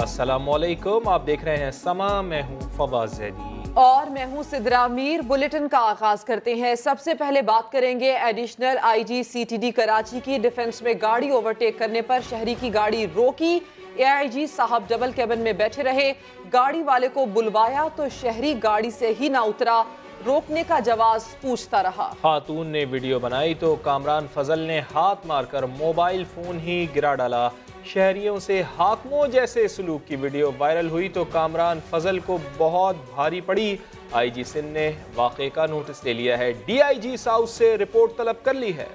अस्सलामुअलैकुम, आप देख रहे हैं समा। मैं हूं फवाज ज़ैदी और मैं हूं सिद्रा मीर। बुलेटिन का आगाज करते हैं। सबसे पहले बात करेंगे एडिशनल आईजी सीटीडी कराची की। डिफेंस में गाड़ी ओवरटेक करने पर शहरी की गाड़ी रोकी। एआईजी साहब डबल कैबिन में बैठे रहे, गाड़ी वाले को बुलवाया तो शहरी गाड़ी से ही ना उतरा, रोकने का जवाब पूछता रहा। खातून ने वीडियो बनाई तो कामरान फजल ने हाथ मारकर मोबाइल फोन ही गिरा डाला। शहरियों से हाकमों जैसे सलूक की वीडियो वायरल हुई तो कामरान फजल को बहुत भारी पड़ी। आईजी सिंध ने वाक़े का नोटिस ले लिया है। डीआईजी साउथ से रिपोर्ट तलब कर ली है।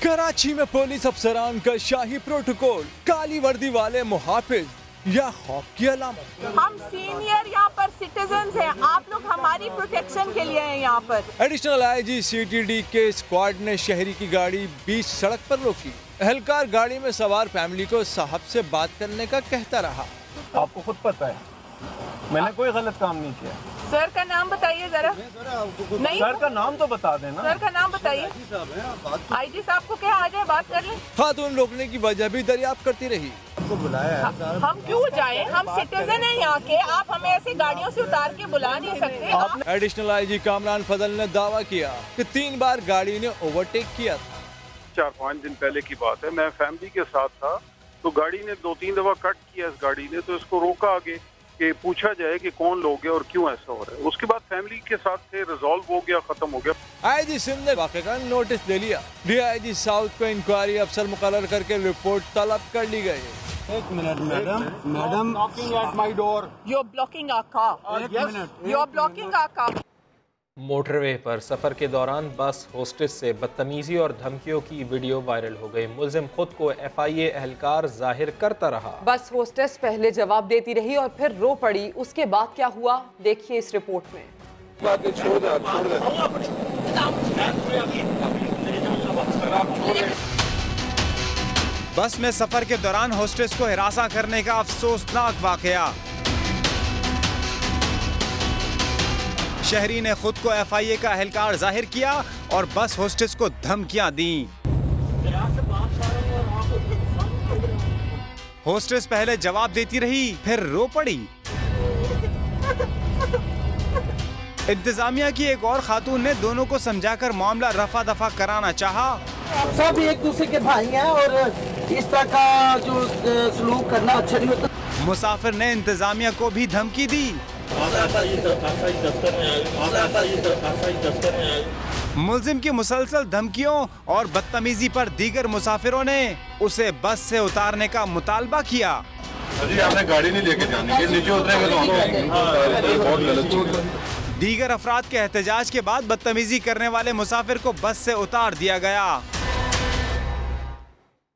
कराची में पुलिस अफसरान का शाही प्रोटोकॉल, काली वर्दी वाले मुहाफिज या खौफ की अलामत। हम सीनियर यहाँ पर सिटीजन्स हैं, आप लोग हमारी प्रोटेक्शन के लिए हैं यहाँ पर। एडिशनल आईजी सीटीडी के स्क्वाड ने शहरी की गाड़ी बीच सड़क पर रोकी। एहलकार गाड़ी में सवार फैमिली को साहब से बात करने का कहता रहा। आपको खुद पता है मैंने कोई गलत काम नहीं किया। सर का नाम बताइए जरा। नहीं, सर का नाम तो बता देना। सर का नाम बताइए। आईजी साहब को क्या आ जाए बात कर लें। खातून रोकने की वजह भी दरियाफ्त करती रही। आपको बुलाया है। हम क्यों जाएं? हम सिटीजन हैं यहाँ के, आप हमें ऐसे गाड़ियों से उतार के बुला नहीं सकते। एडिशनल आईजी कामरान फजल ने दावा किया कि 3 बार गाड़ी ने ओवरटेक किया था। 4-5 दिन पहले की बात है, मैं फैमिली के साथ था तो गाड़ी ने 2-3 दफा कट किया। इस गाड़ी ने तो इसको रोका आगे कि पूछा जाए कि कौन लोग हैं और क्यों ऐसा हो रहा है। उसके बाद फैमिली के साथ से रिजॉल्व हो गया, खत्म हो गया। आईजी सिंध ने वाक़े का नोटिस ले लिया। डीआईजी साउथ को इंक्वायरी अफसर मुकर्रर करके रिपोर्ट तलब कर ली गई। एक minute madam knocking at my door. You are blocking our car. You are blocking our car. Motorway पर सफ़र के दौरान बस होस्टेस से बदतमीजी और धमकियों की वीडियो वायरल हो गई। मुल्जिम खुद को एफआईए एहलकार जाहिर करता रहा। बस होस्टेस पहले जवाब देती रही और फिर रो पड़ी। उसके बाद क्या हुआ, देखिए इस रिपोर्ट में। बस में सफर के दौरान होस्टेस को हिरासा करने का अफसोसनाक वाकया। शहरी ने खुद को एफआईए का एहलकार जाहिर किया और बस होस्टेस को धमकियां दी। होस्टेस पहले जवाब देती रही, फिर रो पड़ी। इंतजामिया की एक और खातून ने दोनों को समझाकर मामला रफा दफा कराना चाहा। सब एक दूसरे के भाई हैं और इस तरह का जो सलूक करना अच्छा नहीं होता। मुसाफिर ने इंतजामिया को भी धमकी दी। मुल्जिम की मुसलसल धमकियों और बदतमीजी पर दीगर मुसाफिरों ने उसे बस से उतारने का मुतालबा किया। जी आपने गाड़ी नहीं लेके जानी है, नीचे उतरेंगे तो हम बहुत गलत। दीगर अफराद के एहतजाज के बाद बदतमीजी करने वाले मुसाफिर को बस से उतार दिया गया।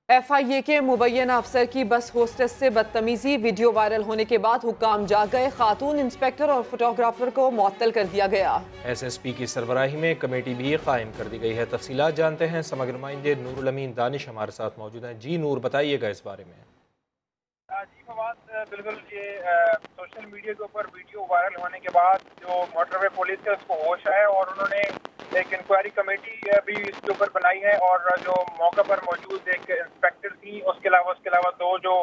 एफआईए के मुबैना अफसर की बस होस्टेस से बदतमीजी, वीडियो वायरल होने के बाद हुक्काम जाग गए। खातून इंस्पेक्टर और फोटोग्राफर को मुअत्तल कर दिया गया। एसएसपी की सरबराही में कमेटी भी कायम कर दी गई है। तफसीलात जानते हैं। समग्र नुमाइंदे नूरुल अमीन दानिश हमारे साथ मौजूद हैं। जी नूर, बताइएगा इस बारे में। जी फवाद, बिल्कुल ये सोशल मीडिया के ऊपर वीडियो वायरल होने के बाद जो मोटरवे पुलिस है उसको होश आया और उन्होंने एक इंक्वायरी कमेटी भी इसके ऊपर बनाई है और जो मौके पर मौजूद एक इंस्पेक्टर थी, उसके अलावा 2 जो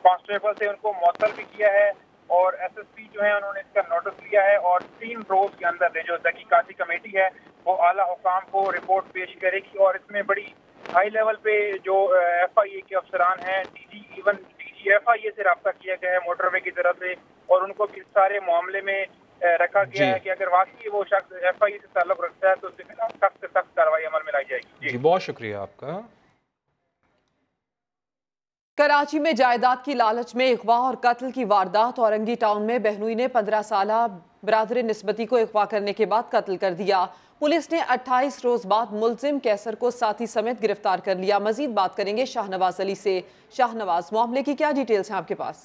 कांस्टेबल थे उनको मुअत्तल भी किया है और एसएसपी जो है उन्होंने इसका नोटिस लिया है और 3 रोज के अंदर जो तहकीकाती कमेटी है वो आला हुकाम को रिपोर्ट पेश करेगी और इसमें बड़ी हाई लेवल पे जो एफआईए के अफसरान हैं, डीजी एफआईए से रब्ता किया गया है मोटरवे की तरफ से और उनको भी सारे मामले में रखा गया है कि अगर वाकई वो शख्स एफआईए से ताल्लुक रखता है तो उसके खिलाफ सख्त से सख्त कार्रवाई अमल में लाई जाएगी। जी बहुत शुक्रिया आपका। कराची में जायदाद की लालच में अगवा और कत्ल की वारदात। औरंगी टाउन में बहनोई ने 15 साला बरादर निस्बती को अगवा करने के बाद कत्ल कर दिया। पुलिस ने 28 रोज बाद मुल्जिम कैसर को साथी समेत गिरफ्तार कर लिया। मजीद बात करेंगे शाहनवाज अली से। शाहनवाज, मामले की क्या डिटेल्स हैं आपके पास?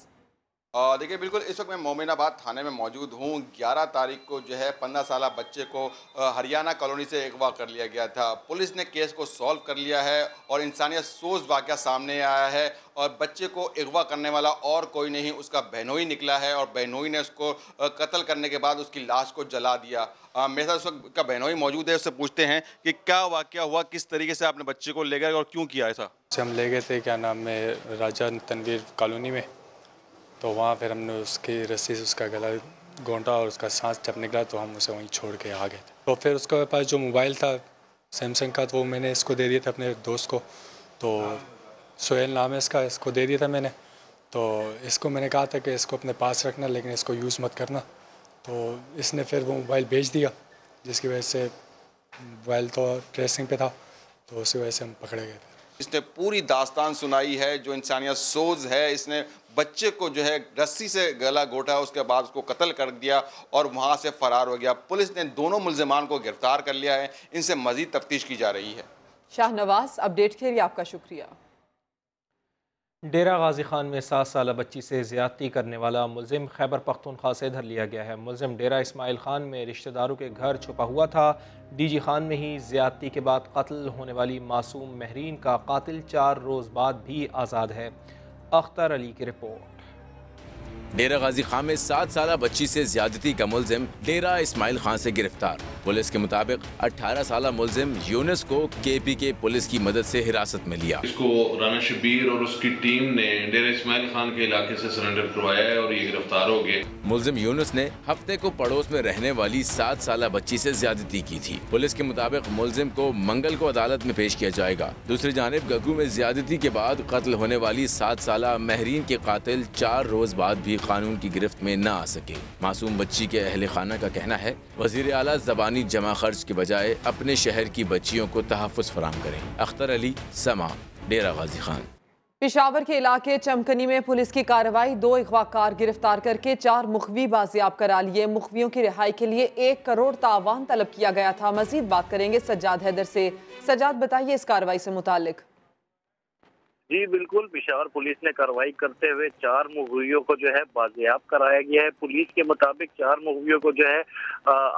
देखिए बिल्कुल इस वक्त मैं मोमिनाबाद थाने में मौजूद हूँ। 11 तारीख को जो है 15 साल बच्चे को हरियाणा कॉलोनी से अगवा कर लिया गया था। पुलिस ने केस को सॉल्व कर लिया है और इंसानियत सोज वाक़या सामने आया है और बच्चे को अगवा करने वाला और कोई नहीं, उसका बहनोई निकला है और बहनोई ने उसको कत्ल करने के बाद उसकी लाश को जला दिया। मेरे साथ उस वक्त का बहनोई मौजूद है, उससे पूछते हैं कि क्या वाक़या हुआ, किस तरीके से आपने बच्चे को ले गए और क्यों किया ऐसा? हम ले गए थे क्या नाम है राजा तनवीर कॉलोनी में, तो वहाँ फिर हमने उसकी रस्सी से उसका गला घोंटा और उसका सांस जब निकला तो हम उसे वहीं छोड़ के आ गए थे। तो फिर उसके पास जो मोबाइल था सैमसंग का, तो वो मैंने इसको दे दिया था अपने दोस्त को, तो सोहेल नाम है इसका, इसको दे दिया था मैंने। तो इसको मैंने कहा था कि इसको अपने पास रखना लेकिन इसको यूज़ मत करना, तो इसने फिर वो मोबाइल बेच दिया, जिसकी वजह से मोबाइल तो ट्रेसिंग पे था, तो उसी वजह से हम पकड़े गए थे। इसने पूरी दास्तान सुनाई है जो इंसानियत सोज है। इसने बच्चे को जो है रस्सी से गला घोटा, उसके बाद उसको कत्ल कर दिया और वहाँ से फरार हो गया। पुलिस ने दोनों मुल्जिमान को गिरफ्तार कर लिया है, इनसे मजीद तफ्तीश की जा रही है। शाहनवाज, अपडेट के लिए आपका शुक्रिया। डेरा गाजी खान में 7 साल बच्ची से ज़्यादती करने वाला मुलजिम खैबर पख्तूनख्वा से धर लिया गया है। मुलजिम डेरा इस्माइल खान में रिश्तेदारों के घर छुपा हुआ था। डीजी खान में ही ज़्यादती के बाद कत्ल होने वाली मासूम महरीन का कातिल 4 रोज़ बाद भी आज़ाद है। अख्तर अली की रिपोर्ट। डेरा गाजी खान में 7 साल बच्ची से ज्यादती का मुलजिम डेरा इस्माइल खान से गिरफ्तार। पुलिस के मुताबिक 18 साल मुलजिम यूनुस को KPK पुलिस की मदद से हिरासत में लिया। इसको राना शबीर और उसकी टीम ने डेरा इस्माइल खान के इलाके से सरेंडर करवाया है और ये गिरफ्तार हो गए। मुलजिम यूनुस ने हफ्ते को पड़ोस में रहने वाली 7 साल बच्ची से ज्यादती की थी। पुलिस के मुताबिक मुलजिम को मंगल को अदालत में पेश किया जाएगा। दूसरी जानिब गग्गू में ज्यादती के बाद कत्ल होने वाली 7 साल महरीन के कातिल 4 रोज बाद भी कानून की गिरफ्त में न आ सके। मासूम बच्ची के अहले खाना का कहना है वजीर आला ज़बानी जमा खर्च के बजाय अपने शहर की बच्चियों को तहफ़्फ़ुज़ फराहम करें। अख्तर अली, समा, डेरा गाजी खान। पेशावर के इलाके चमकनी में पुलिस की कार्रवाई, 2 अगवाकार गिरफ्तार करके 4 मुखवी बाजियाब करा लिए। मुखवियों की रिहाई के लिए 1 करोड़ तावान तलब किया गया था। मजीद बात करेंगे सज्जाद हैदर से। सज्जाद, बताइए इस कार्रवाई से मुतालिक। जी बिल्कुल, पेशावर पुलिस ने कार्रवाई करते हुए 4 मुखबियों को जो है बाजियाब कराया गया है। पुलिस के मुताबिक 4 मुखबियों को जो है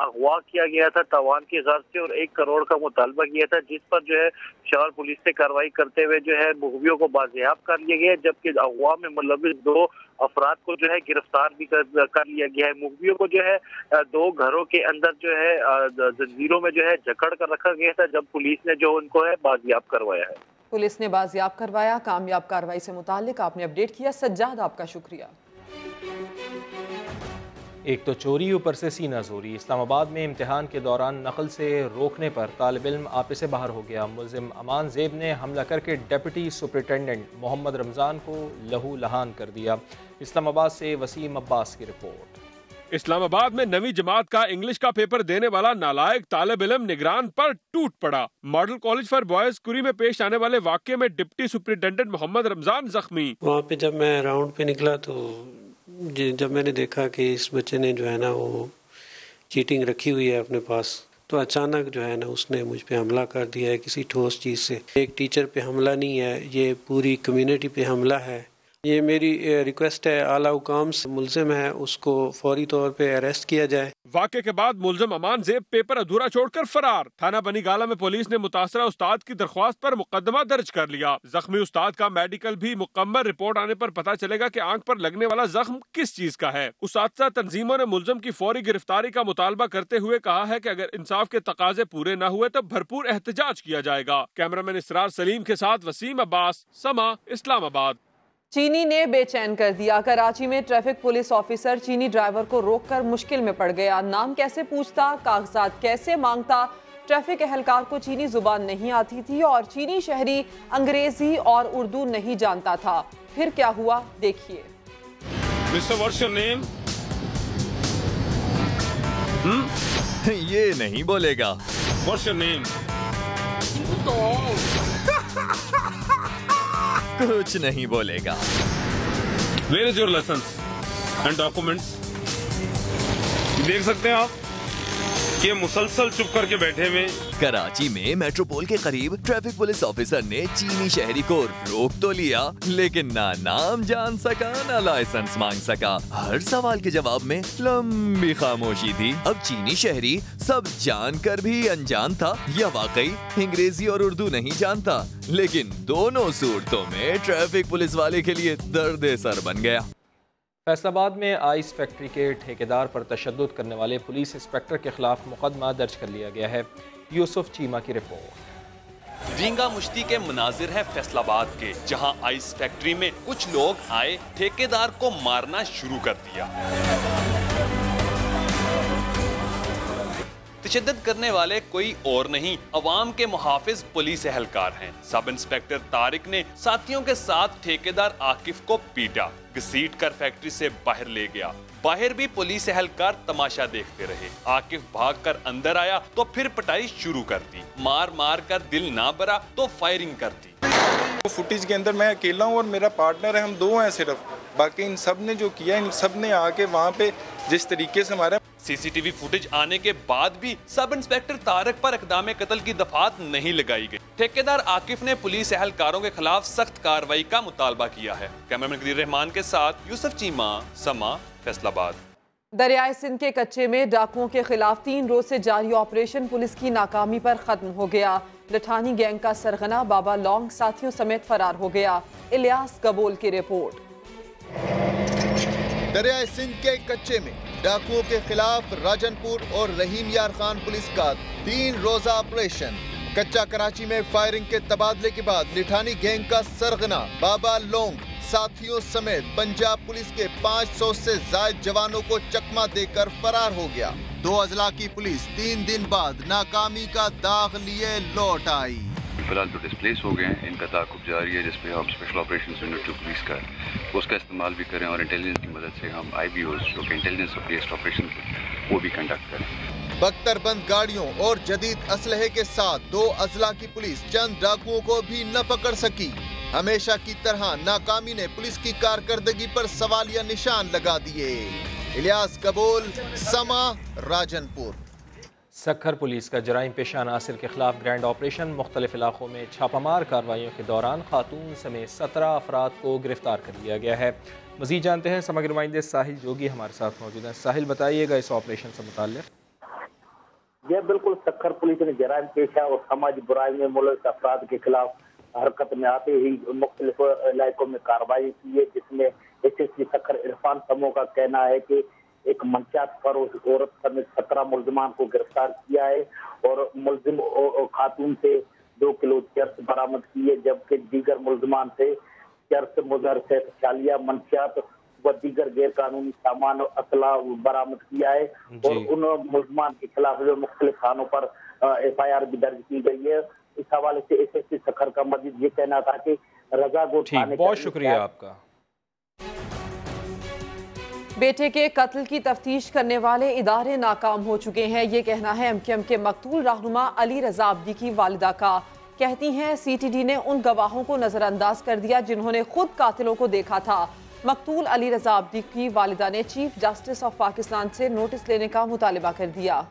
अगवा किया गया था तावान की गर्ज से और 1 करोड़ का मुतालबा किया था, जिस पर जो है पेशावर पुलिस ने कार्रवाई करते हुए जो है मुखबियों को बाजियाब कर लिया गया, जबकि अगवा में मुलविस 2 अफराद को जो है गिरफ्तार भी कर लिया गया है। मुखबियों को जो है 2 घरों के अंदर जो है जंजीरों में जो है जकड़ कर रखा गया था, जब पुलिस ने जो उनको है बाजियाब करवाया है। पुलिस ने बाजियाब करवाया। कामयाब कार्रवाई से मुतालिक आपने अपडेट किया। सज्जाद, आपका शुक्रिया। एक तो चोरी, ऊपर से सीना जोरी। इस्लामाबाद में इम्तिहान के दौरान नकल से रोकने पर तालिब इल्म आपे से बाहर हो गया। मुलजिम अमान ज़ेब ने हमला करके डिप्टी सुपरिटेंडेंट मोहम्मद रमज़ान को लहू लहान कर दिया। इस्लामाबाद से वसीम अब्बास की रिपोर्ट। इस्लामाबाद में 9वीं जमात का इंग्लिश का पेपर देने वाला नालायक तालिब इल्म निगरान पर टूट पड़ा। मॉडल कॉलेज फॉर बॉयज कुरी में पेश आने वाले वाक़ये में डिप्टी सुपरिटेंडेंट मोहम्मद रमजान जख्मी। वहाँ पे जब मैं राउंड पे निकला तो जब मैंने देखा कि इस बच्चे ने जो है ना वो चीटिंग रखी हुई है अपने पास, तो अचानक जो है ना उसने मुझ पे हमला कर दिया है किसी ठोस चीज़ से। एक टीचर पे हमला नहीं है, ये पूरी कम्युनिटी पे हमला है। ये मेरी रिक्वेस्ट है आला हुकाम से, मुलजिम है उसको फौरी तौर पे अरेस्ट किया जाए। वाक़े के बाद मुलजिम अमान ज़ेब पेपर अधूरा छोड़कर फरार। थाना बनी गाला में पुलिस ने मुतासरा उस्ताद की दरख्वास्त पर मुकदमा दर्ज कर लिया। जख्मी उस्ताद का मेडिकल भी मुकम्मल रिपोर्ट आने पर पता चलेगा कि आंख पर लगने वाला जख्म किस चीज का है। उस्ताद तंजीमों ने मुलजिम की फौरी गिरफ्तारी का मुतालबा करते हुए कहा है कि अगर इंसाफ के तकाजे पूरे न हुए तो भरपूर एहतजाज किया जाएगा। कैमरामैन इसरार सलीम के साथ वसीम अब्बास, समा, इस्लामाबाद। चीनी ने बेचैन कर दिया। कराची में ट्रैफिक पुलिस ऑफिसर चीनी ड्राइवर को रोककर मुश्किल में पड़ गया। नाम कैसे पूछता, कागजात कैसे मांगता। ट्रैफिक एहलकार को चीनी जुबान नहीं आती थी और चीनी शहरी अंग्रेजी और उर्दू नहीं जानता था। फिर क्या हुआ देखिए। Mister what's your name? ये नहीं बोलेगा। What's your name? कुछ नहीं बोलेगा। Where is your license and documents? देख सकते हैं आप कि मुसलसल चुप करके बैठे हुए कराची में मेट्रोपोल के करीब ट्रैफिक पुलिस ऑफिसर ने चीनी शहरी को रोक तो लिया, लेकिन ना नाम जान सका ना लाइसेंस मांग सका। हर सवाल के जवाब में लंबी खामोशी थी। अब चीनी शहरी सब जानकर भी अनजान था या वाकई अंग्रेजी और उर्दू नहीं जानता, लेकिन दोनों सूरतों में ट्रैफिक पुलिस वाले के लिए दर्द सर बन गया। फैसलाबाद में आइस फैक्ट्री के ठेकेदार पर तशद्दुद करने वाले पुलिस इंस्पेक्टर के खिलाफ मुकदमा दर्ज कर लिया गया है। यूसुफ चीमा की रिपोर्ट। रींगा मुश्ती के मनाजिर है फैसलाबाद के, जहां आइस फैक्ट्री में कुछ लोग आए, ठेकेदार को मारना शुरू कर दिया। तशद्दुद करने वाले कोई और नहीं, अवाम के मुहाफिज पुलिस एहलकार हैं। सब इंस्पेक्टर तारिक ने साथियों के साथ ठेकेदार आकिफ को पीटा, घसीट कर फैक्ट्री से बाहर ले गया। बाहर भी पुलिस एहलकार तमाशा देखते रहे। आकिफ भागकर अंदर आया तो फिर पिटाई शुरू कर दी। मार मार कर दिल ना भरा तो फायरिंग कर दी। फुटेज के अंदर मैं अकेला हूँ और मेरा पार्टनर है, हम दो हैं सिर्फ। बाकी इन सब ने जो किया, इन सब ने आके वहाँ पे जिस तरीके से हमारा सीसीटीवी फुटेज आने के बाद भी सब इंस्पेक्टर तारिक पर इक़दाम कत्ल की दफात नहीं लगाई गई। ठेकेदार आकिफ ने पुलिस एहलकारों के खिलाफ सख्त कार्रवाई का मुतालबा किया है। कैमरामैन कदीर रहमान के साथ यूसुफ चीमा, समा, फैसलाबाद। दरियाए सिंध के कच्चे में डाकुओं के खिलाफ 3 रोज से जारी ऑपरेशन पुलिस की नाकामी पर खत्म हो गया। लठानी गैंग का सरगना बाबा लॉन्ग साथियों समेत फरार हो गया। इलियास कबूल की रिपोर्ट। दरियाए सिंध के कच्चे में डाकुओं के खिलाफ राजनपुर और रहीम यार खान पुलिस का 3 रोजा ऑपरेशन। कच्चा कराची में फायरिंग के तबादले के बाद लिठानी गैंग का सरगना बाबा लोंग साथियों समेत पंजाब पुलिस के 500 से ज्यादा जवानों को चकमा देकर फरार हो गया। 2 अजला की पुलिस 3 दिन बाद नाकामी का दाग लिए लौट आई। फिलहाल तो डिस्प्लेस हो गए हैं, इनका ताकुब जारी है, जिसपे हम स्पेशल ऑपरेशंस यूनिट पुलिस का उसका इस्तेमाल भी करें और इंटेलिजेंस की मदद से हम IBOs जो कि इंटेलिजेंस बेस्ड ऑपरेशन वो भी कंडक्ट करें। बख्तरबंद गाड़ियों और जदीद असलहे के साथ 2 अजला की पुलिस चंद डाकुओं को भी न पकड़ सकी। हमेशा की तरह नाकामी ने पुलिस की कारकर्दगी पर सवालिया निशान लगा दिए। इलियास कबूल, समा, राजनपुर। सक्खर पुलिस का जराइम पेशा अनासिर के खिलाफ ग्रैंड ऑपरेशन। मुख्तलिफ इलाकों में छापामार कार्रवाइयों के दौरान खातून समेत 17 अफराद को गिरफ्तार कर लिया गया है। मजीद जानते हैं समग्र नुमाइंदे साहिल जोगी हमारे साथ मौजूद हैं। साहिल, बताइएगा इस ऑपरेशन से मुताल्लिक। यह बिल्कुल सक्खर पुलिस ने जराइम पेशा और समाजी बुराई में मुलव्वस अफराद के खिलाफ हरकत में आते ही मुख्तलिफ इलाकों में कार्रवाई की है, जिसमें SSP सक्खर इरफान समूह का कहना है कि एक मंशियात फरोश औरत समेत 17 मुलजमान को गिरफ्तार किया है और मुलजिम खातून से 2 किलो चर्स बरामद की है, जबकि दीगर मुलजमान से चर्स, मुजर से चालिया, मंशियात व दीगर गैर कानूनी सामान और असला बरामद किया है। और उन मुलजमान के खिलाफ जो मुख्तलिफ थानों पर FIR भी दर्ज की गई है। इस हवाले से SSP सक्खर का मजीद ये कहना था कि रजा को बहुत शुक्रिया आपका। बेटे के कत्ल की तफ्तीश करने वाले इदारे नाकाम हो चुके हैं, ये कहना है MKM के मकतूल रहनुमा अली रजा अब्दी की वालिदा का। कहती हैं CTD ने उन गवाहों को नजरअंदाज कर दिया जिन्होंने खुद कातिलों को देखा था। मकतूल अली रजा अब्दी की वालिदा ने चीफ जस्टिस ऑफ पाकिस्तान से नोटिस लेने का मुतालिबा कर दिया।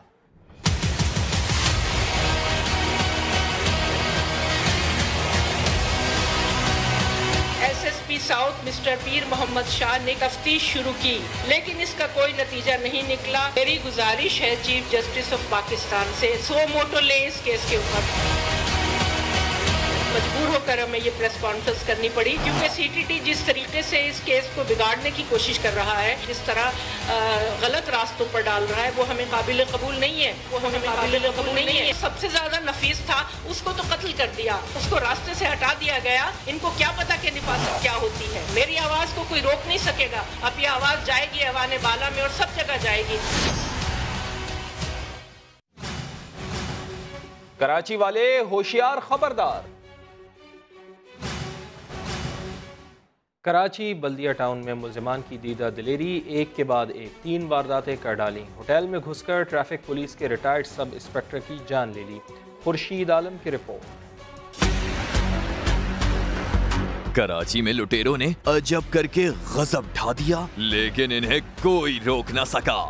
SSP साउथ मिस्टर पीर मोहम्मद शाह ने तफ्तीश शुरू की, लेकिन इसका कोई नतीजा नहीं निकला। मेरी गुजारिश है चीफ जस्टिस ऑफ पाकिस्तान से सो मोटो ले इस केस के ऊपर। मजबूर होकर हमें ये प्रेस कॉन्फ्रेंस करनी पड़ी, क्योंकि CTD जिस तरीके से इस केस को बिगाड़ने की कोशिश कर रहा है, जिस तरह गलत रास्तों पर डाल रहा है, वो हमें काबिल कबूल नहीं है। वो हमें काबिल कबूल नहीं है। सबसे ज्यादा नफीस था, उसको तो कत्ल कर दिया, उसको रास्ते से हटा दिया गया। इनको क्या पता कि निफासत क्या होती है। मेरी आवाज को कोई रोक नहीं सकेगा। अब ये आवाज जाएगी अवाने बाला में और सब जगह जाएगी। कराची वाले होशियार, खबरदार। कराची बल्दिया टाउन में मुलजिमान की दीदा दिलेरी एक के बाद एक 3 वारदातें कर डाली। होटल में घुसकर ट्रैफिक पुलिस के रिटायर्ड सब इंस्पेक्टर की जान ले ली। खुर्शीद आलम की रिपोर्ट। कराची में लुटेरों ने अजब करके गजब ढा दिया, लेकिन इन्हें कोई रोक न सका।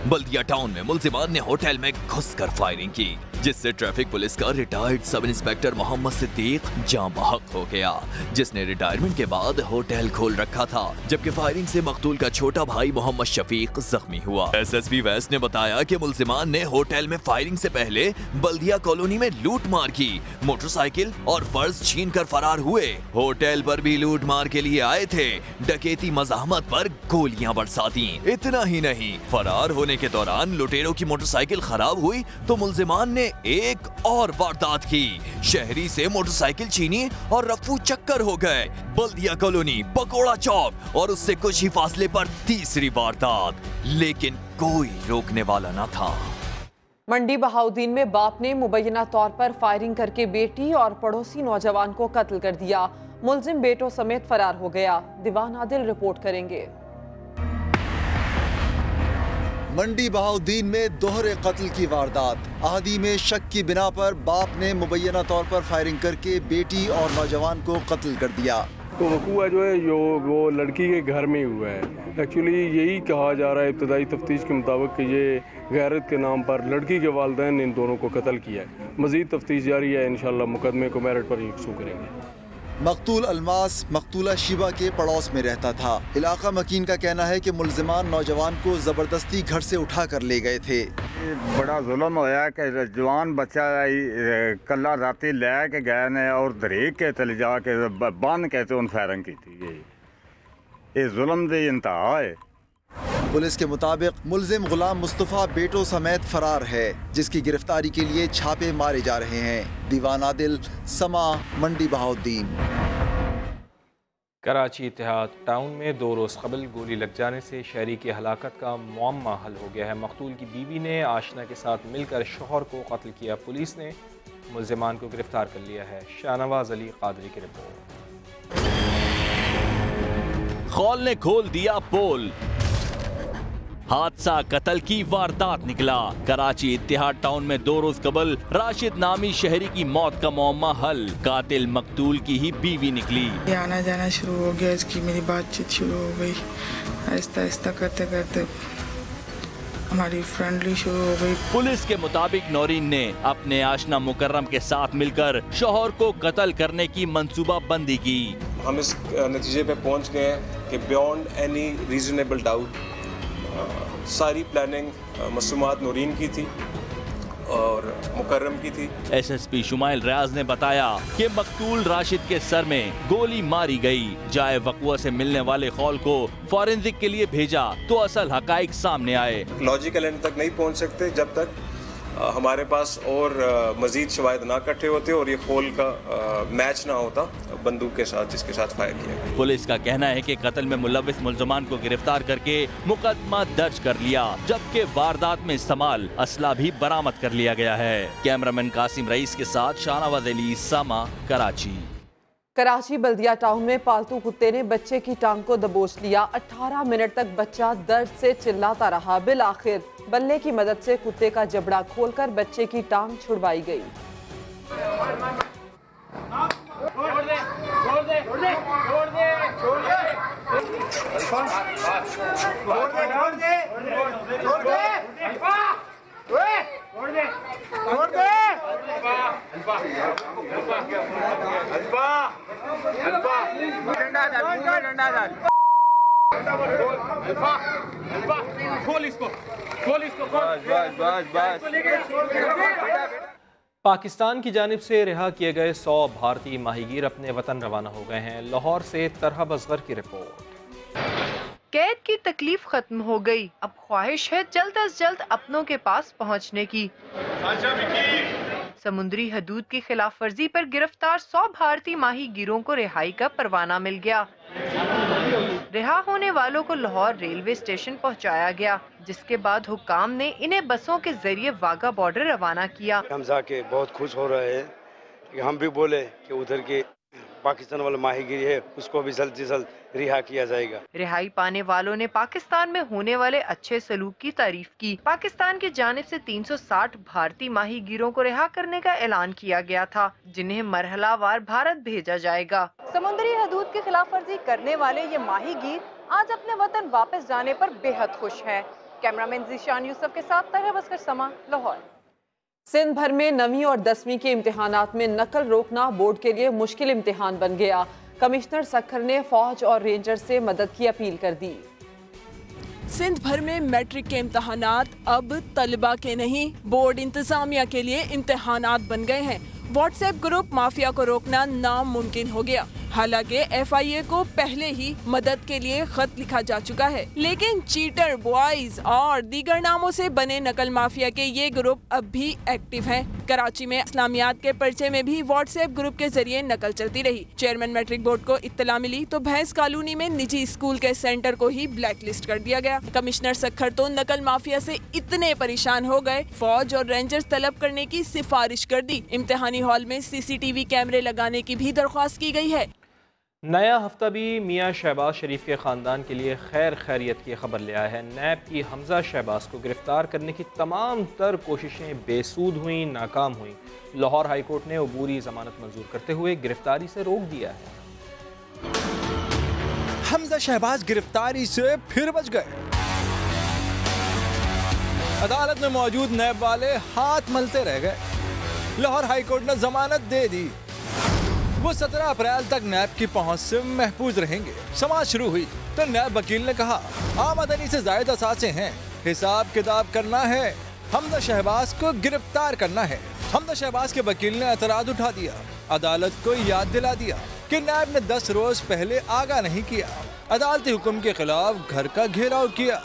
बल्दिया टाउन में मुल्जिमान ने होटल में घुसकर फायरिंग की, जिससे ट्रैफिक पुलिस का retired sub inspector Mohammad Siddique जाँ बहक हो गया, जिसने रिटायरमेंट के बाद होटल खोल रखा था, जबकि फायरिंग से मकतूल का छोटा भाई मोहम्मद शफीक जख्मी हुआ। SSP वेस्ट ने बताया कि मुल्जिमान ने होटल में फायरिंग से पहले बल्दिया कॉलोनी में लूट मार की, मोटरसाइकिल और पर्स छीन कर फरार हुए। होटल पर भी लूट मार के लिए आए थे, डकैती मज़ाहमत पर गोलियां बरसा दी। इतना ही नहीं, फरार होने के दौरान लुटेरों की मोटरसाइकिल खराब हुई तो मुल्जिमान ने एक और वारदात की, शहरी से मोटरसाइकिल छीनी और रफू चक्कर हो गए। बल्दिया कॉलोनी, पकोड़ा चौक और उससे कुछ ही फासले पर तीसरी वारदात, लेकिन कोई रोकने वाला न था। मंडी बहाउद्दीन में बाप ने मुबैना तौर पर फायरिंग करके बेटी और पड़ोसी नौजवान को कत्ल कर दिया। मुल्जिम बेटों समेत फरार हो गया। दीवान आदिल रिपोर्ट करेंगे। मंडी बहाउद्दीन में दोहरे कत्ल की वारदात। आदि में शक की बिना पर बाप ने मुबैना तौर पर फायरिंग करके बेटी और नौजवान को कत्ल कर दिया। तो वकूआ जो है वो लड़की के घर में ही हुआ है। एक्चुअली यही कहा जा रहा है इब्तदाई तफ्तीश के मुताबिक कि ये गैरत के नाम पर लड़की के वालिदैन ने इन दोनों को कत्ल किया है। मज़ीद तफ्तीश जारी है, इंशाअल्लाह मुकदमे को मेरिट पर यकसू करेंगे। मकतूल अलमास मकतूला शिबा के पड़ोस में रहता था। इलाका मकीन का कहना है कि मुल्जिमान नौजवान को जबरदस्ती घर से उठा कर ले गए थे। बड़ा जुल्म होया कि जवान बच्चा कला राती लैके गए ने और दरीक के चले जाके बन के उन फायरिंग की थी। ये जुल्म दी इंतहा है। पुलिस के मुताबिक मुल्जिम गुलाम मुस्तफ़ा बेटों समेत फरार है, जिसकी गिरफ्तारी के लिए छापे मारे जा रहे हैं। दीवान आदिल, समा, मंडी बहाउद्दीन। कराची इत्तेहाद टाउन में 2 रोज़ कबल गोली लग जाने से शहरी की हलाकत का मुअम्मा हल हो गया है। मकतूल की बीवी ने आशना के साथ मिलकर शौहर को कत्ल किया। पुलिस ने मुल्जिमान को गिरफ्तार कर लिया है। शाहनवाज अली कादरी की रिपोर्ट। खौल ने खोल दिया पोल, हादसा कत्ल की वारदात निकला। कराची इत्तेहाद टाउन में 2 रोज कबल राशिद नामी शहरी की मौत का मुअम्मा हल, कातिल मकतूल की ही बीवी निकली। आना जाना शुरू हो गया, इसकी मेरी बातचीत शुरू हो गई। आहिस्ता आहिस्ता करते करते हमारी फ्रेंडली शुरू हो गई। पुलिस के मुताबिक नौरीन ने अपने आशना मुकर्रम के साथ मिलकर शौहर को कत्ल करने की मंसूबा बंदी की। हम इस नतीजे पे पहुंच गए हैं कि बियॉन्ड एनी रीजनेबल डाउट सारी प्लानिंग मसूमात नौरीन की थी और मुकर्रम की थी। SSP शुमाइल रियाज ने बताया कि मकतूल राशिद के सर में गोली मारी गई। जाए वक़ुआ से मिलने वाले खौल को फॉरेंसिक के लिए भेजा तो असल हकाइक सामने आए। लॉजिकल एंड तक नहीं पहुंच सकते जब तक हमारे पास और मजीद शवाहिद ना इकट्ठे होते और ये खोल का मैच ना होता बंदूक के साथ जिसके साथ फायर किया। पुलिस का कहना है कि कत्ल में मुलविस मुल्ज़मान को गिरफ्तार करके मुकदमा दर्ज कर लिया, जबकि वारदात में इस्तेमाल असला भी बरामद कर लिया गया है। कैमरामैन कासिम रईस के साथ शाहनवाज अली, समा, कराची। कराची बल्दिया टाउन में पालतू कुत्ते ने बच्चे की टांग को दबोच लिया। 18 मिनट तक बच्चा दर्द से चिल्लाता रहा। बिल आखिर बल्ले की मदद से कुत्ते का जबड़ा खोलकर बच्चे की टांग छुड़वाई गई। पाकिस्तान की जानिब से रिहा किए गए 100 भारतीय माहीगीर अपने वतन रवाना हो गए हैं। लाहौर से तरहब असगर की रिपोर्ट। कैद की तकलीफ खत्म हो गई, अब ख्वाहिश है जल्द अज जल्द अपनों के पास पहुंचने की। समुद्री हदूद की खिलाफ वर्जी पर गिरफ्तार 100 भारतीय माहीगीरों को रिहाई का परवाना मिल गया। रिहा होने वालों को लाहौर रेलवे स्टेशन पहुंचाया गया, जिसके बाद हुक्काम ने इन्हें बसों के जरिए वाघा बॉर्डर रवाना किया। हम जाके बहुत खुश हो रहे हैं कि हम भी बोले कि उधर के पाकिस्तान वाला माहीगीरी है उसको भी जल्द से जल्द रिहा किया जाएगा। रिहाई पाने वालों ने पाकिस्तान में होने वाले अच्छे सलूक की तारीफ की। पाकिस्तान की जानिब से 360 भारतीय माहीगीरों को रिहा करने का ऐलान किया गया था, जिन्हें मरहलावार भारत भेजा जाएगा। समुद्री हदूद की खिलाफ वर्जी करने वाले ये माहीगीर आज अपने वतन वापस जाने पर बेहद खुश हैं। कैमरामैन जीशान यूसुफ के साथ तरह बसकर समा, लाहौर। सिंध भर में 9वीं और 10वीं के इम्तिहानात में नकल रोकना बोर्ड के लिए मुश्किल इम्तिहान बन गया। कमिश्नर सखर ने फौज और रेंजर से मदद की अपील कर दी। सिंध भर में मैट्रिक के इम्तहानात अब तलबा के नहीं, बोर्ड इंतजामिया के लिए इम्तहानात बन गए हैं। व्हाट्सएप ग्रुप माफिया को रोकना नामुमकिन हो गया। हालांकि FIA को पहले ही मदद के लिए खत लिखा जा चुका है, लेकिन चीटर बॉयज और दीगर नामों से बने नकल माफिया के ये ग्रुप अब भी एक्टिव हैं। कराची में इस्लामियात के पर्चे में भी व्हाट्सएप ग्रुप के जरिए नकल चलती रही। चेयरमैन मैट्रिक बोर्ड को इत्तला मिली तो भैंस कॉलोनी में निजी स्कूल के सेंटर को ही ब्लैक लिस्ट कर दिया गया। कमिश्नर सखर तो नकल माफिया से इतने परेशान हो गए, फौज और रेंजर्स तलब करने की सिफारिश कर दी। इम्तिहानी हॉल में CCTV कैमरे लगाने की भी दरख्वास्त की गई है। नया हफ्ता भी मियां शहबाज शरीफ के ख़ानदान के लिए खैर खैरियत की खबर ले आया है। नैब की हमजा शहबाज को गिरफ्तार करने की तमाम तर कोशिशें बेसूद हुई, नाकाम हुई। लाहौर हाई कोर्ट ने अबूरी जमानत मंजूर करते हुए गिरफ्तारी से रोक दिया है। हमजा शहबाज गिरफ्तारी से फिर बच गए। अदालत में मौजूद नैब वाले हाथ मलते रह गए। लाहौर हाई कोर्ट ने जमानत दे दी। वो 17 अप्रैल तक नैब की पहुंच से महफूज रहेंगे। समाज शुरू हुई तो नैब वकील ने कहा आमदनी से ज्यादा असासे हैं, हिसाब किताब करना है, हमजा शहबाज को गिरफ्तार करना है। हमजा शहबाज के वकील ने एतराज उठा दिया। अदालत को याद दिला दिया कि नैब ने 10 रोज पहले आगाह नहीं किया। अदालती हुक्म के खिलाफ घर का घेराव किया,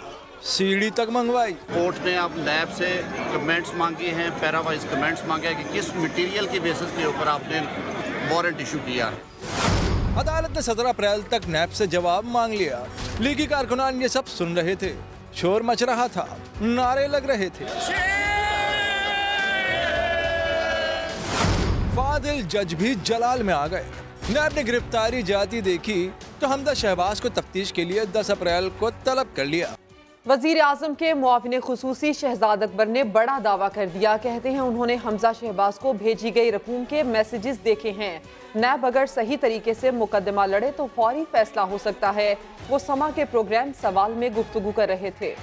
सीढ़ी तक मंगवाई। कोर्ट ने अब नैब से कमेंट्स मांगे हैं, पैरावाइज कमेंट्स मांगे हैं कि किस मटेरियल की बेसिस के ऊपर आपने वारंट इशू किया। अदालत ने 17 अप्रैल तक नैब से जवाब मांग लिया। लीगी कारकुनान ये सब सुन रहे थे, शोर मच रहा था, नारे लग रहे थे। फादिल जज भी जलाल में आ गए। नैब ने गिरफ्तारी जाती देखी तो हमजा शहबाज को तफ्तीश के लिए 10 अप्रैल को तलब कर लिया। वजीर आजम के मुआविन खुसूसी शहजाद अकबर ने बड़ा दावा कर दिया। कहते हैं उन्होंने हमजा शहबाज को भेजी गई रकूम के मैसेजेस देखे हैं। नैब अगर सही तरीके से मुकदमा लड़े तो फौरी फैसला हो सकता है। वो समा के प्रोग्राम सवाल में गुफ्तगू कर रहे थे।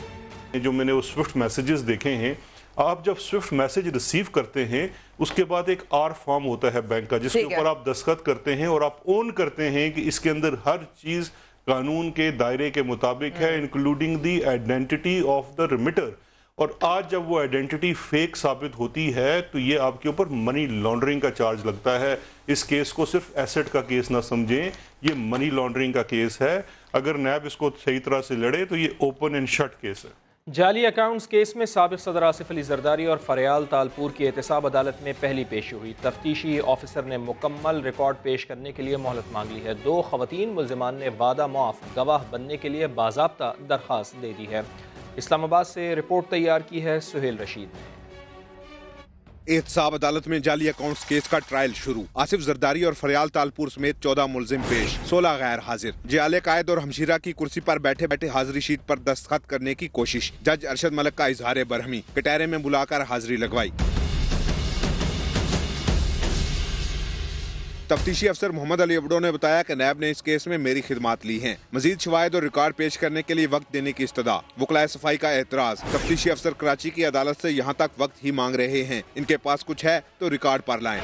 जो मैंने वो स्विफ्ट मैसेजेस देखे हैं, आप जब स्विफ्ट मैसेज रिसीव करते हैं उसके बाद एक R फॉर्म होता है बैंक का, जिसके ऊपर आप दस्तखत करते हैं और आप ओन करते हैं कि इसके अंदर हर चीज कानून के दायरे के मुताबिक है, including the identity of the remitter. और आज जब वो आइडेंटिटी फेक साबित होती है तो ये आपके ऊपर मनी लॉन्ड्रिंग का चार्ज लगता है। इस केस को सिर्फ एसेट का केस ना समझें, ये मनी लॉन्ड्रिंग का केस है। अगर नैब इसको सही तरह से लड़े तो ये ओपन एंड शट केस है। जाली अकाउंट्स केस में साबिक सदर आसिफ अली जरदारी और फरियाल तालपुर की एहतसाब अदालत में पहली पेशी हुई। तफ्तीशी ऑफिसर ने मुकम्मल रिकॉर्ड पेश करने के लिए मोहलत मांग ली है। 2 खवातीन मुल्जिमान ने वादा मुआफ गवाह बनने के लिए बाज़ाब्ता दरख्वास्त दे दी है। इस्लामाबाद से रिपोर्ट तैयार की है सुहेल रशीद ने। एहतसाब अदालत में जाली अकाउंट्स केस का ट्रायल शुरू। आसिफ जरदारी और फरियाल तालपुर समेत 14 मुलजिम पेश, 16 गैर हाजिर। जियाले कायद और हमशीरा की कुर्सी पर बैठे बैठे हाजिरी शीट पर दस्तखत करने की कोशिश। जज अरशद मलिक का इजहार बरहमी, कटहरे में बुलाकर हाजिरी लगवाई। तफ्तीशी अफसर मोहम्मद अली अबडो ने बताया कि नैब ने इस केस में मेरी खिदमात ली हैं। मजीद शवाहिद और रिकॉर्ड पेश करने के लिए वक्त देने की इस्तदा। वकलाए सफाई का एतराज। तफ्तीशी अफसर कराची की अदालत से यहाँ तक वक्त ही मांग रहे हैं। इनके पास कुछ है तो रिकॉर्ड पर लाएं।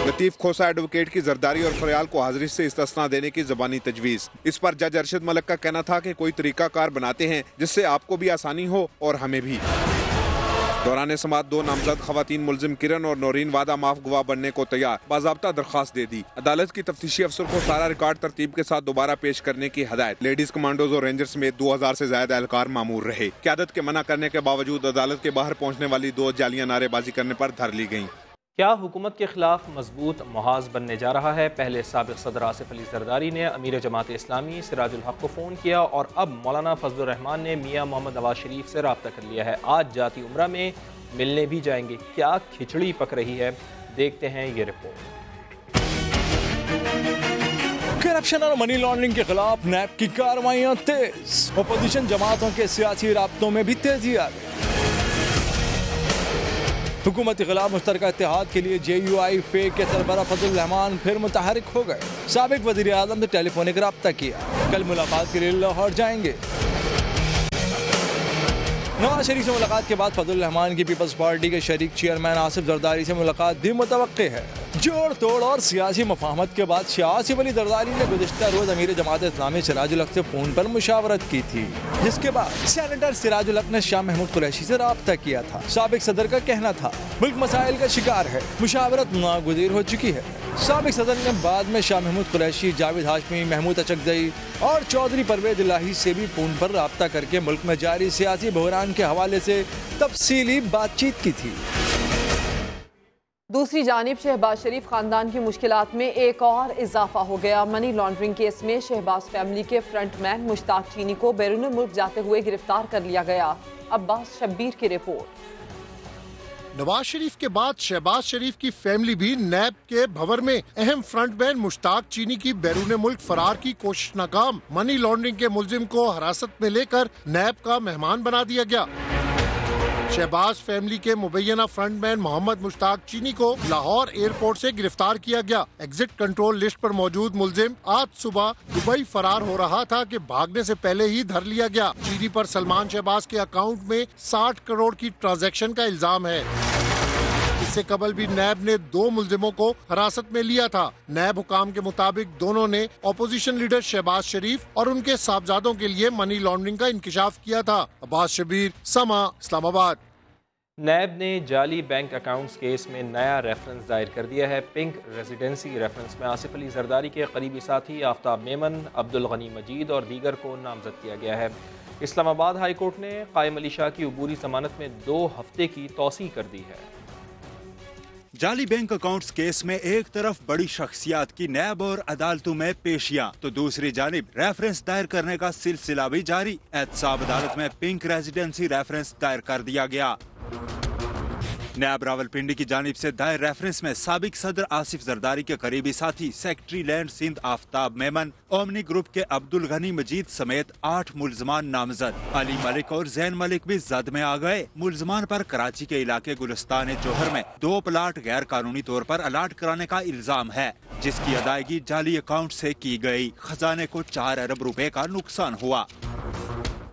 लतीफ खोसा एडवोकेट की जरदारी और फरियाल को हाजिरी से इस्तिस्ना देने की ज़बानी तजवीज़। इस पर जज अरशद मलिक का कहना था कि कोई तरीकाकार बनाते हैं जिससे आपको भी आसानी हो और हमें भी। दौरान समात 2 नामजद खवातीन मुलजिम किरण और नौरीन वादा माफ गवाह बनने को तैयार, बाज़ाब्ता दरख्वास्त दे दी। अदालत की तफ्तीशी अफसर को सारा रिकॉर्ड तरतीब के साथ दोबारा पेश करने की हदायत। लेडीज कमांडोज और रेंजर्स में 2000 से ज्यादा एहलकार मामूर रहे। क़यादत के मना करने के बावजूद अदालत के बाहर पहुँचने वाली 2 जालियां नारेबाजी करने पर धर ली गयी। क्या हुकूमत के खिलाफ मजबूत मुहाज बनने जा रहा है? पहले साबिक सदर आसिफ अली जरदारी ने अमीर जमात इस्लामी सिराजुल हक को फ़ोन किया और अब मौलाना फजलुर रहमान ने मियाँ मोहम्मद नवाज शरीफ से रब्ता कर लिया है। आज जाती उम्रा में मिलने भी जाएंगे। क्या खिचड़ी पक रही है? देखते हैं ये रिपोर्ट। करप्शन और मनी लॉन्ड्रिंग के खिलाफ नैब की कार्रवाइयां तेज। अपोजिशन जमातों के सियासी राब्तों में भी तेजी आ गई। हुकूमत के खिलाफ मुश्तरका इत्तेहाद के लिए JUI फेक के सरबराह फजलुर रहमान फिर मुतहरिक हो गए। साबिक वज़ीर आज़म से टेलीफोनिक रब्ता किया, कल मुलाकात के लिए लाहौर जाएंगे। नवाज शरीफ से मुलाकात के बाद फजलुर रहमान की पीपल्स पार्टी के शरीक चेयरमैन आसिफ जरदारी से मुलाकात भी मुतवक्के है। जोड़ तोड़ और सियासी मफाहमत के बाद आसिफ अली जरदारी ने गुज़िश्ता रोज अमीर जमात इस्लामी सिराजुल हक से फोन पर मुशावरत की थी, जिसके बाद सेनेटर सिराजुल हक ने शाह महमूद कुरैशी से राब्ता किया था। साबिक सदर का कहना था मुल्क मसाइल का शिकार है, मुशावरत नागुज़ीर हो चुकी है। साबिक सदर ने बाद में शाह महमूद कुरैशी, जावेद हाशमी, महमूद अचकजई और चौधरी परवेज इलाही से भी फोन पर राब्ता करके मुल्क में जारी सियासी बहरान के हवाले से तफसीली बातचीत की थी। दूसरी जानिब शहबाज शरीफ खानदान की मुश्किलात में एक और इजाफा हो गया। मनी लॉन्ड्रिंग केस में शहबाज फैमिली के फ्रंटमैन मुश्ताक चीनी को बैरून मुल्क जाते हुए गिरफ्तार कर लिया गया। अब्बास शब्बीर की रिपोर्ट। नवाज शरीफ के बाद शहबाज शरीफ की फैमिली भी नैब के भंवर में अहम फ्रंटमैन मुश्ताक चीनी की बैरून मुल्क फरार की कोशिश नाकाम। मनी लॉन्ड्रिंग के मुलजिम को हिरासत में लेकर नैब का मेहमान बना दिया गया। शहबाज फैमिली के मुबैना फ्रंटमैन मोहम्मद मुश्ताक चीनी को लाहौर एयरपोर्ट से गिरफ्तार किया गया। एग्जिट कंट्रोल लिस्ट पर मौजूद मुलजिम आज सुबह दुबई फरार हो रहा था कि भागने से पहले ही धर लिया गया। चीनी पर सलमान शहबाज के अकाउंट में 60 करोड़ की ट्रांजैक्शन का इल्जाम है। इससे कबल भी नैब ने 2 मुलजिमों को हिरासत में लिया था। नैब हुकाम के मुताबिक दोनों ने अपोजिशन लीडर शहबाज शरीफ और उनके साहबजादों के लिए मनी लॉन्ड्रिंग का इंकिशाफ किया था। अब्बास शबीर, समा, इस्लामाबाद। नैब ने जाली बैंक अकाउंट्स केस में नया रेफरेंस दायर कर दिया है। पिंक रेजिडेंसी रेफरेंस में आसिफ अली जरदारी के करीबी साथी आफ्ताब मेमन, अब्दुल गनी मजीद और दीगर को नामजद किया गया है। इस्लामाबाद हाई कोर्ट ने कायम अली शाह की अबूरी जमानत में 2 हफ्ते की तौसीह कर दी है। जाली बैंक अकाउंट्स केस में एक तरफ बड़ी शख्सियात की नैब और अदालतों में पेशियां, तो दूसरी जानिब रेफरेंस दायर करने का सिलसिला भी जारी। एहतसाब अदालत में पिंक रेजिडेंसी रेफरेंस दायर कर दिया गया। नैब रावलपिंडी की जानिब से दायर रेफरेंस में साबिक सदर आसिफ जरदारी के करीबी साथी secretary land Sindh Aftab Memon, Omni group के अब्दुल गनी मजीद समेत 8 मुलजमान नामजद। अली मलिक और जैन मलिक भी जद में आ गए। मुलजमान पर कराची के इलाके गुलिस्तान जोहर में 2 प्लाट गैर कानूनी तौर पर अलाट कराने का इल्जाम है, जिसकी अदायगी जाली अकाउंट से की गई। खजाने को 4 अरब रुपए का नुकसान हुआ।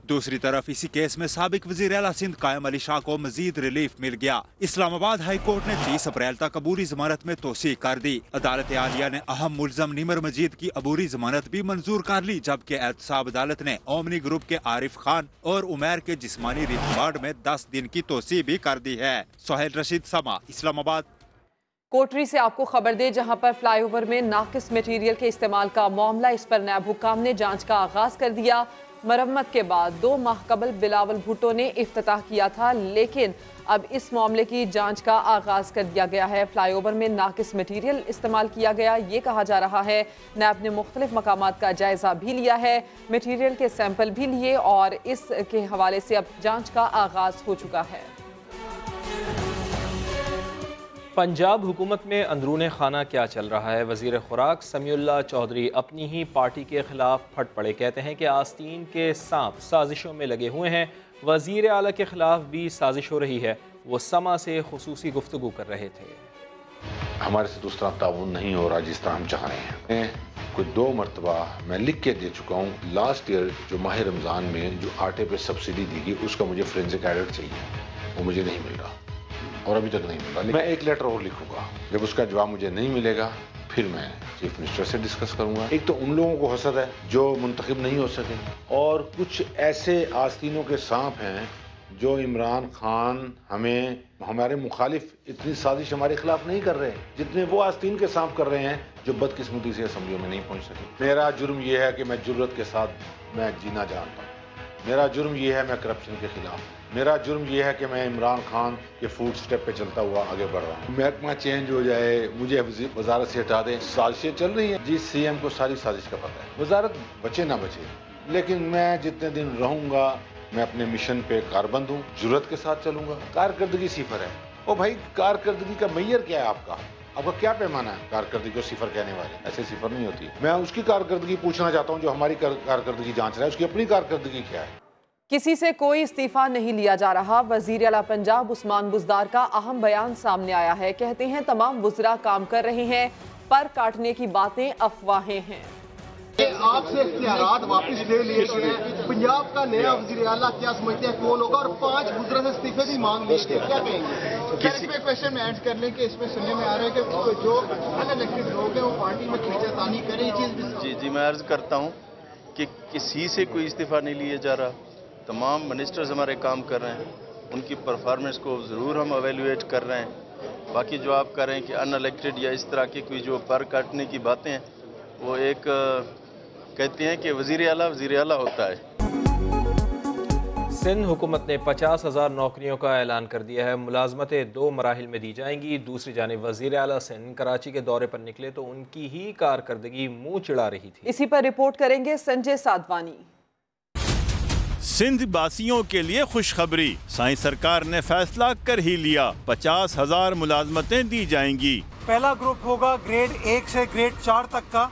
दूसरी तरफ इसी केस में साबिक वजीर आला सिंध कायम अली शाह को मजीद रिलीफ मिल गया। इस्लामाबाद हाई कोर्ट ने 30 अप्रैल तक अबूरी जमानत में तोसी कर दी। अदालत आलिया ने अहम मुलजम निमर मजीद की अबूरी जमानत भी मंजूर कर ली, जबकि एहतसाब अदालत ने ओमनी ग्रुप के आरिफ खान और उमैर के जिस्मानी रिमांड में 10 दिन की तोसी भी कर दी है। सोहेल रशीद, समा, इस्लामाबाद। कोटरी से आपको खबर दे, जहां पर फ्लाईओवर में नाकिस मटेरियल के इस्तेमाल का मामला, इस पर नैब हुकाम ने जांच का आगाज कर दिया। मरम्मत के बाद 2 माह कबल बिलावल भुट्टो ने इफ्तिताह किया था, लेकिन अब इस मामले की जांच का आगाज कर दिया गया है। फ्लाईओवर में नाकिस मटीरियल इस्तेमाल किया गया, ये कहा जा रहा है। नैब ने मुख्तलिफ मकामात का जायजा भी लिया है, मटीरियल के सैंपल भी लिए और इसके हवाले से अब जांच का आगाज हो चुका है। पंजाब हुकूमत में अंदरूने खाना क्या चल रहा है? वज़ीर खुराक समीउल्लाह चौधरी अपनी ही पार्टी के खिलाफ फट पड़े। कहते हैं कि आस्तीन के सांप साजिशों में लगे हुए हैं। वज़ीर आला के खिलाफ भी साजिश हो रही है। वो समा से खुसूसी गुफ्तगू कर रहे थे। हमारे से उस तरह ताउन नहीं हो रहा जिस तरह हम चाह रहे हैं। मैं कुछ 2 मरतबा मैं लिख के दे चुका हूँ। लास्ट ईयर जो माह रमज़ान में जो आटे पे सब्सिडी दी गई, उसका मुझे फोरेंसिक ऑडिट चाहिए, वो मुझे नहीं मिल रहा और अभी तक नहीं मिला। मैं एक लेटर और लिखूंगा, जब उसका जवाब मुझे नहीं मिलेगा फिर मैं चीफ मिनिस्टर से डिस्कस करूंगा। एक तो उन लोगों को हसद है जो मुंतखब नहीं हो सके, और कुछ ऐसे आस्तीनों के सांप हैं जो इमरान खान हमें हमारे मुखालिफ इतनी साजिश हमारे खिलाफ नहीं कर रहे जितने वो आस्तीन के सांप कर रहे हैं जो बदकिस्मती से असम्बलियों में नहीं पहुंच सके। मेरा जुर्म ये है कि मैं जुर्रत के साथ मैं जीना जानता हूँ। मेरा जुर्म ये है मैं करप्शन के खिलाफ। मेरा जुर्म ये है कि मैं इमरान खान के फूट स्टेप पे चलता हुआ आगे बढ़ रहा हूँ। महकमा चेंज हो जाए, मुझे वजारत से हटा दें, साजिशें चल रही हैं। जी सीएम को सारी साजिश का पता है। वजारत बचे ना बचे, लेकिन मैं जितने दिन रहूँगा मैं अपने मिशन पे कारबंद हूँ, जुर्रत के साथ चलूँगा। कारकर्दगी सिफर है। ओ भाई, कारकर्दगी का मैयर क्या है आपका? आपका क्या पैमाना है कारकर्दगी को सिफर कहने वाले? ऐसे सिफर नहीं होती। मैं उसकी कारकर्दगी पूछना चाहता हूँ जो हमारी कारकर्दगी जांच रहा है, उसकी अपनी कारकर्दगी क्या है? किसी से कोई इस्तीफा नहीं लिया जा रहा। वजीर आला पंजाब उस्मान बुज़दार का अहम बयान सामने आया है। कहते हैं तमाम वज़रा काम कर रहे हैं, पर काटने की बातें अफवाहें हैं। आपसे इख्तियारात वापस ले लिए गए, पंजाब का नया वज़ीर आला क्या समझते हैं कौन होगा, और 5 वज़ीर से इस्तीफे भी मांग लिए थे, क्या कहेंगे? किसी पे क्वेश्चन में ऐड कर लें कि इसमें सुनने में आ रहा है कि जो अनइलेक्टेड लोग हैं वो पार्टी में खींचातानी करें, ये चीज़ जी मैं अर्ज करता हूँ कि किसी से कोई इस्तीफा नहीं लिया जा रहा, तमाम मिनिस्टर्स हमारे काम कर रहे हैं, उनकी परफॉर्मेंस को ज़रूर हम एवेल्यूएट कर रहे हैं। बाकी जो आप कर रहे हैं कि अनइलेक्टेड या इस तरह की कोई जो पर काटने की बातें हैं, वो एक कहते हैं कि वज़ीर आला होता है। सिंध हुकूमत ने 50,000 नौकरियों का ऐलान कर दिया है। मुलाजमतें 2 मराहिल में दी जाएंगी। दूसरी जानिब वज़ीर आला सिंध कराची के दौरे पर निकले तो उनकी ही कारकर्दगी मुंह चिढ़ा रही थी। इसी पर रिपोर्ट करेंगे संजय साधवानी। सिंध वासियों के लिए खुशखबरी, साईं सरकार ने फैसला कर ही लिया, 50,000 मुलाजमतें दी जाएंगी। पहला ग्रुप होगा ग्रेड 1 से ग्रेड 4 तक का,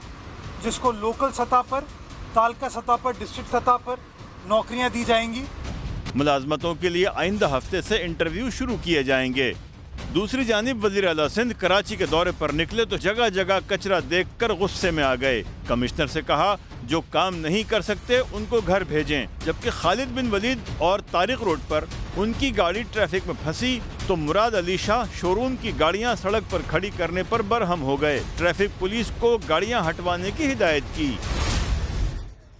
जिसको लोकल सतह पर, तालका सतह पर, डिस्ट्रिक्ट सतह पर नौकरियां दी जाएंगी। मुलाजमतों के लिए आइंदा हफ्ते से इंटरव्यू शुरू किए जाएंगे। दूसरी जानिब वज़ीर आला सिंध कराची के दौरे पर निकले तो जगह जगह कचरा देखकर गुस्से में आ गए। कमिश्नर से कहा जो काम नहीं कर सकते उनको घर भेजें, जबकि खालिद बिन वलीद और तारिक रोड पर उनकी गाड़ी ट्रैफिक में फंसी तो मुराद अली शाह शोरूम की गाड़ियां सड़क पर खड़ी करने पर बरहम हो गए। ट्रैफिक पुलिस को गाड़ियां हटवाने की हिदायत की।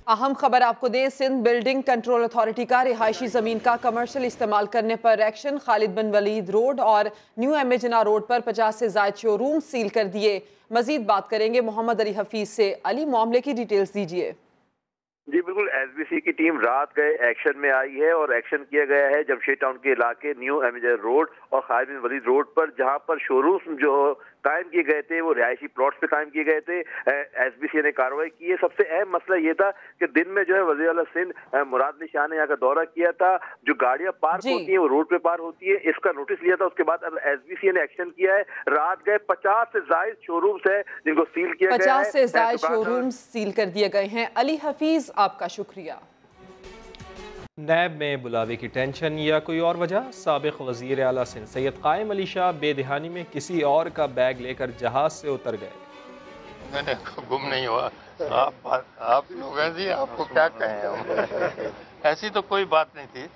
अहम खबर आपको दें, सिंध बिल्डिंग कंट्रोल अथॉरिटी का रिहायशी ज़मीन का कमर्शियल इस्तेमाल करने पर एक्शन। खालिद बिन वलीद रोड और न्यू एमेजना रोड पर 50 से ज़ायद शोरूम सील कर दिए। मजीद बात करेंगे मोहम्मद अली हफीज से। अली, मामले की डिटेल्स दीजिए। जी बिल्कुल, एसबीसी की टीम रात गए एक्शन में आई है और एक्शन किया गया है जमशेद टाउन के इलाके न्यू एमेजना रोड और खालिद बिन वलीद रोड पर, जहां पर शोरूम जो कायम किए गए थे वो रिहायशी प्लॉट्स पे कायम किए गए थे। एसबीसी ने कार्रवाई की है। सबसे अहम मसला ये था कि दिन में जो है वज़ीर आला सिंध मुराद अली शाह ने यहाँ का दौरा किया था। जो गाड़ियां पार्क होती है वो रोड पे पार होती है, इसका नोटिस लिया था। उसके बाद एसबीसी ने एक्शन किया है। रात गए 50 से ज़ायद शोरूम्स है जिनको सील किया गया है। 50 से ज़ायद शोरूम सील कर दिए गए हैं। अली हफीज, आपका शुक्रिया। नैब में बुलावे की टेंशन या कोई और वजह? साबिक वज़ीर आला सिंध सैयद कायम अली शाह बेदहानी में किसी और का बैग लेकर जहाज से उतर गए। मैंने गुम नहीं हुआ। आप लोग हैं जी, आपको क्या कहें हम। ऐसी तो कोई बात नहीं थी।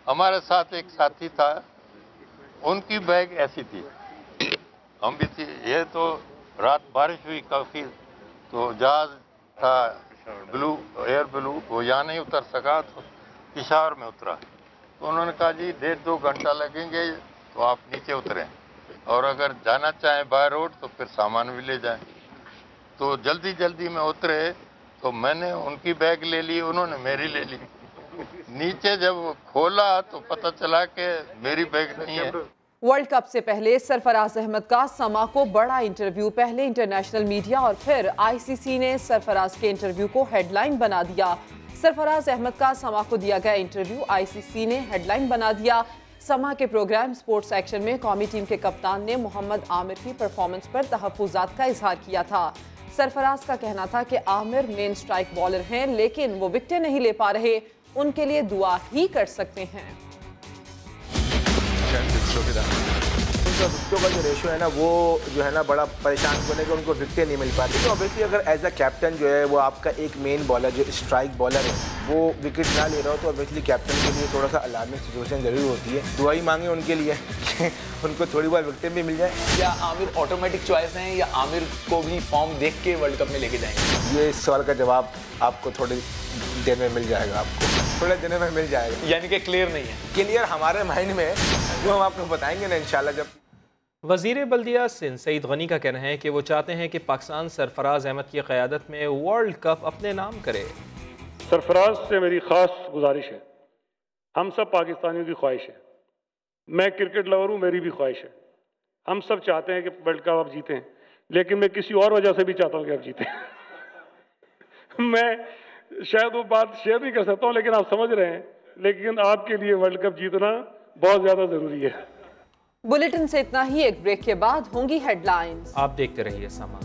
हमारे साथ एक साथी था, उनकी बैग ऐसी थी, हम भी थी। ये तो रात बारिश हुई काफ़ी, तो जहाज था ब्लू, एयर ब्लू, वो यहाँ नहीं उतर सका तो पिशावर में उतरा। तो उन्होंने कहा जी 1.5-2 घंटा लगेंगे तो आप नीचे उतरें, और अगर जाना चाहें बाय रोड तो फिर सामान भी ले जाएं। तो जल्दी जल्दी में उतरे तो मैंने उनकी बैग ले ली, उन्होंने मेरी ले ली। नीचे जब खोला तो पता चला कि मेरी बैग नहीं है। वर्ल्ड कप से पहले सरफराज अहमद का समा को बड़ा इंटरव्यू। पहले इंटरनेशनल मीडिया और फिर आईसीसी ने सरफराज के इंटरव्यू को हेडलाइन बना दिया। सरफराज अहमद का समा को दिया गया इंटरव्यू आईसीसी ने हेडलाइन बना दिया। समा के प्रोग्राम स्पोर्ट्स एक्शन में कौमी टीम के कप्तान ने मोहम्मद आमिर की परफॉर्मेंस पर तहफ़्फ़ुज़ात का इजहार किया था। सरफराज का कहना था कि आमिर मेन स्ट्राइक बॉलर हैं, लेकिन वो विकेटें नहीं ले पा रहे, उनके लिए दुआ ही कर सकते हैं। उनका विकेटों का जो रेशो है ना, वो जो है ना बड़ा परेशान करने का, उनको विकेटें नहीं मिल पाती। तो ऑब्वियसली अगर एज अ कैप्टन जो है वो आपका एक मेन बॉलर जो स्ट्राइक बॉलर है वो विकेट ना ले रहा हो, तो ऑब्वियसली कैप्टन के लिए थोड़ा सा अलार्मिंग सिचुएशन जरूर होती है। दुआ ही मांगे उनके लिए उनको थोड़ी बहुत विकेटें भी मिल जाए। क्या आमिर ऑटोमेटिक चॉइस हैं या आमिर को भी फॉर्म देख के वर्ल्ड कप में लेके जाएंगे? ये इस सवाल का जवाब आपको थोड़ी देर में मिल जाएगा, आपको थोड़े दिनों में मिल जाएगा। यानी कि क्लियर नहीं है? क्लियर हमारे माइंड में, वो हम आपको बताएंगे ना इंशाल्लाह जब। वज़ीर बल्दिया सिंध सईद गनी का कहना है कि वो चाहते हैं कि पाकिस्तान सरफराज अहमद की क़यादत में वर्ल्ड कप अपने नाम करे। सरफराज से मेरी ख़ास गुजारिश है, हम सब पाकिस्तानियों की ख्वाहिश है, मैं क्रिकेट लवर हूँ, मेरी भी ख्वाहिश है, हम सब चाहते हैं कि वर्ल्ड कप आप जीतें, लेकिन मैं किसी और वजह से भी चाहता हूँ कि आप जीतें। मैं शायद वो बात शेयर नहीं कर सकता हूँ, लेकिन आप समझ रहे हैं, लेकिन आपके लिए वर्ल्ड कप जीतना बहुत ज़्यादा ज़रूरी है। बुलेटिन से इतना ही। एक ब्रेक के बाद होंगी हेडलाइंस। आप देखते रहिए समा।